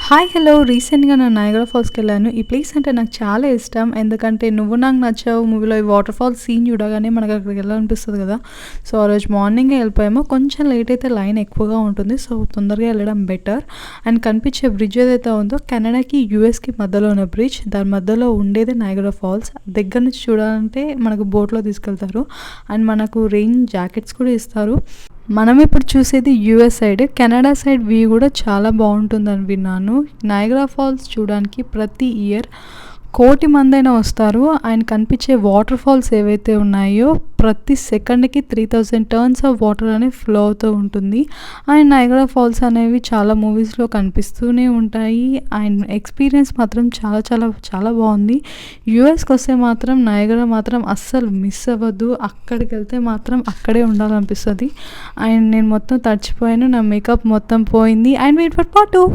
Hi hello రీసెంట్గా నేను Niagara ఫాల్స్కి వెళ్ళాను. ఈ ప్లేస్ అంటే నాకు చాలా ఇష్టం. ఎందుకంటే నువ్వు నాకు నచ్చావు మూవీలో ఈ వాటర్ ఫాల్స్ సీన్ చూడగానే మనకు అక్కడికి వెళ్ళాలనిపిస్తుంది కదా. సో ఆ రోజు మార్నింగే వెళ్ళిపోయాము. కొంచెం లేట్ అయితే లైన్ ఎక్కువగా ఉంటుంది. సో తొందరగా వెళ్ళడం బెటర్. అండ్ కనిపించే బ్రిడ్జ్ ఏదైతే ఉందో కెనడాకి యూఎస్కి మధ్యలో ఉన్న బ్రిడ్జ్, దాని మధ్యలో ఉండేది నయాగరా ఫాల్స్. దగ్గర నుంచి చూడాలంటే మనకు బోట్లో తీసుకెళ్తారు. అండ్ మనకు రెయిన్ జాకెట్స్ కూడా ఇస్తారు. మనం ఇప్పుడు చూసేది US side. Canada side view కూడా చాలా బాగుంటుందని విన్నాను. నయాగరా ఫాల్స్ చూడడానికి ప్రతి ఇయర్ 1,000,000 మందైనా వస్తారు. ఆయన కనిపించే వాటర్ ఫాల్స్ ఏవైతే ఉన్నాయో ప్రతి సెకండ్కి 3,000 టర్న్స్ ఆఫ్ వాటర్ అనేది ఫ్లో అవుతూ ఉంటుంది. అండ్ నయాగరా ఫాల్స్ అనేవి చాలా మూవీస్లో కనిపిస్తూనే ఉంటాయి. అండ్ ఎక్స్పీరియన్స్ మాత్రం చాలా చాలా చాలా బాగుంది. యూఎస్కి వస్తే మాత్రం నయాగరా మాత్రం అస్సలు మిస్ అవ్వద్దు. అక్కడికి వెళ్తే మాత్రం అక్కడే ఉండాలనిపిస్తుంది. అండ్ నేను మొత్తం తడిచిపోయాను, నా మేకప్ మొత్తం పోయింది. And wait for part 2.